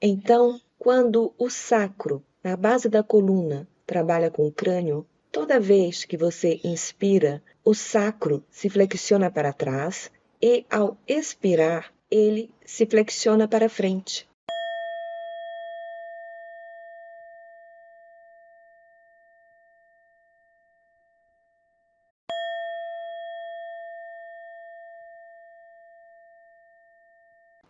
Então, quando o sacro, na base da coluna, trabalha com o crânio, toda vez que você inspira, o sacro se flexiona para trás e, ao expirar, ele se flexiona para frente.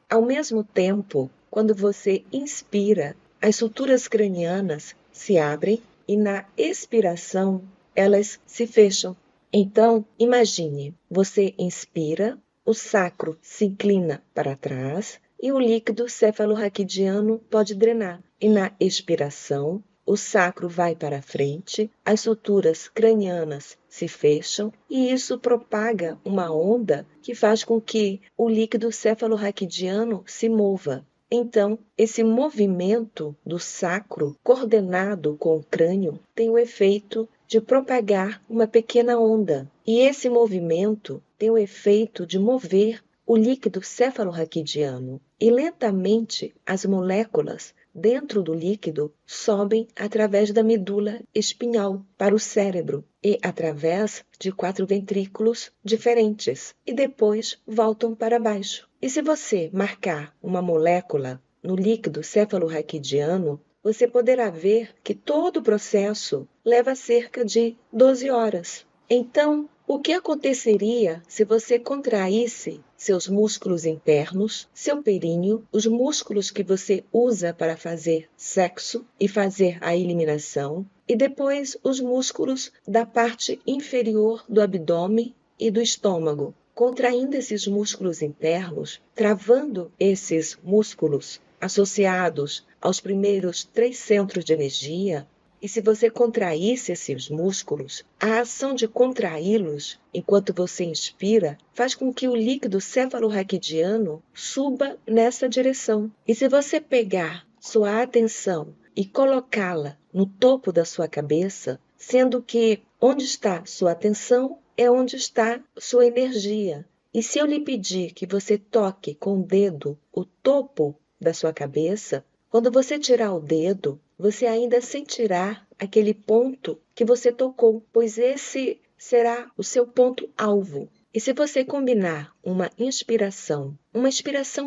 Ao mesmo tempo, quando você inspira, as suturas cranianas se abrem e na expiração elas se fecham. Então, imagine, você inspira, o sacro se inclina para trás e o líquido cefalorraquidiano pode drenar. E na expiração, o sacro vai para frente, as suturas cranianas se fecham e isso propaga uma onda que faz com que o líquido cefalorraquidiano se mova. Então, esse movimento do sacro, coordenado com o crânio, tem o efeito de propagar uma pequena onda. E esse movimento tem o efeito de mover o líquido cefalorraquidiano. E lentamente as moléculas dentro do líquido sobem através da medula espinhal para o cérebro e através de 4 ventrículos diferentes e depois voltam para baixo. E se você marcar uma molécula no líquido cefalorraquidiano, você poderá ver que todo o processo leva cerca de 12 horas. Então, o que aconteceria se você contraísse seus músculos internos, seu períneo, os músculos que você usa para fazer sexo e fazer a eliminação, e depois os músculos da parte inferior do abdômen e do estômago? Contraindo esses músculos internos, travando esses músculos associados aos primeiros 3 centros de energia, e se você contraísse esses músculos, a ação de contraí-los enquanto você inspira faz com que o líquido cefalorraquidiano suba nessa direção. E se você pegar sua atenção e colocá-la no topo da sua cabeça, sendo que onde está sua atenção é onde está sua energia. E se eu lhe pedir que você toque com o dedo o topo da sua cabeça, quando você tirar o dedo, você ainda sentirá aquele ponto que você tocou, pois esse será o seu ponto-alvo. E se você combinar uma inspiração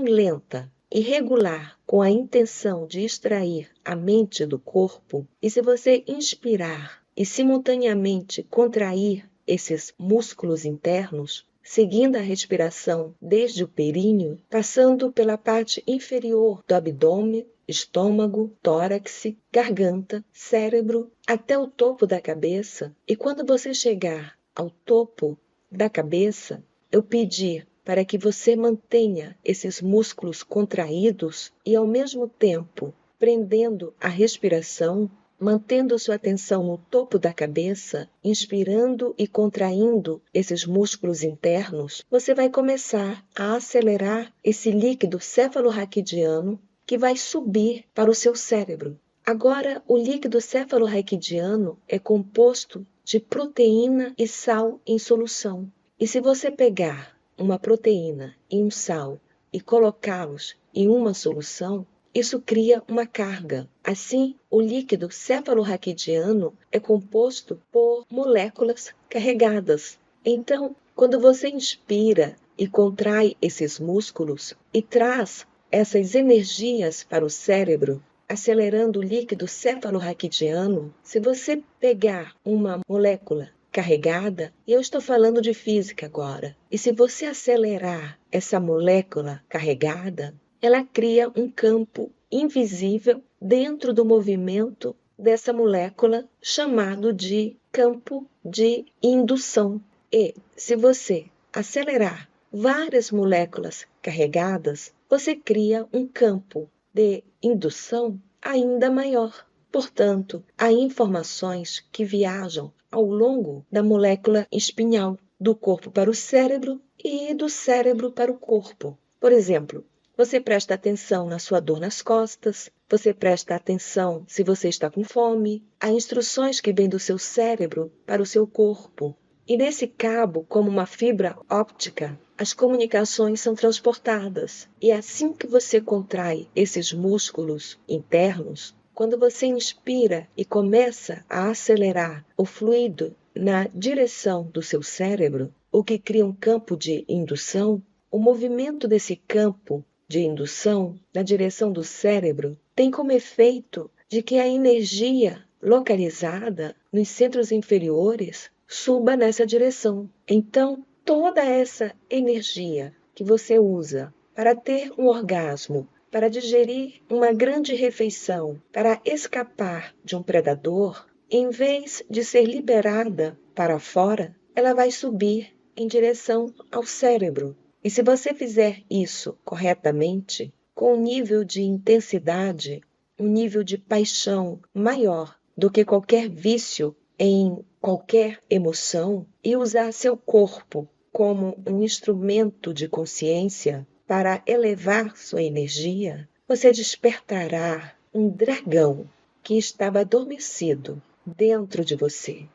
lenta e regular com a intenção de extrair a mente do corpo, e se você inspirar e simultaneamente contrair esses músculos internos, seguindo a respiração desde o períneo, passando pela parte inferior do abdômen, estômago, tórax, garganta, cérebro, até o topo da cabeça. E quando você chegar ao topo da cabeça, eu pedir para que você mantenha esses músculos contraídos e, ao mesmo tempo, prendendo a respiração, mantendo sua atenção no topo da cabeça, inspirando e contraindo esses músculos internos, você vai começar a acelerar esse líquido cefalorraquidiano que vai subir para o seu cérebro. Agora, o líquido cefalorraquidiano é composto de proteína e sal em solução. E se você pegar uma proteína e um sal e colocá-los em uma solução, isso cria uma carga. Assim, o líquido cefalorraquidiano é composto por moléculas carregadas. Então, quando você inspira e contrai esses músculos e traz essas energias para o cérebro, acelerando o líquido cefalorraquidiano, se você pegar uma molécula carregada, e eu estou falando de física agora, e se você acelerar essa molécula carregada, ela cria um campo invisível dentro do movimento dessa molécula, chamado de campo de indução. E se você acelerar várias moléculas carregadas, você cria um campo de indução ainda maior. Portanto, há informações que viajam ao longo da molécula espinhal, do corpo para o cérebro e do cérebro para o corpo. Por exemplo, você presta atenção na sua dor nas costas, você presta atenção se você está com fome. Há instruções que vêm do seu cérebro para o seu corpo. E nesse cabo, como uma fibra óptica, as comunicações são transportadas. E assim que você contrai esses músculos internos, quando você inspira e começa a acelerar o fluido na direção do seu cérebro, o que cria um campo de indução, o movimento desse campo de indução na direção do cérebro tem como efeito de que a energia localizada nos centros inferiores suba nessa direção. Então, toda essa energia que você usa para ter um orgasmo, para digerir uma grande refeição, para escapar de um predador, em vez de ser liberada para fora, ela vai subir em direção ao cérebro. E se você fizer isso corretamente, com um nível de intensidade, um nível de paixão maior do que qualquer vício em qualquer emoção, e usar seu corpo como um instrumento de consciência para elevar sua energia, você despertará um dragão que estava adormecido dentro de você.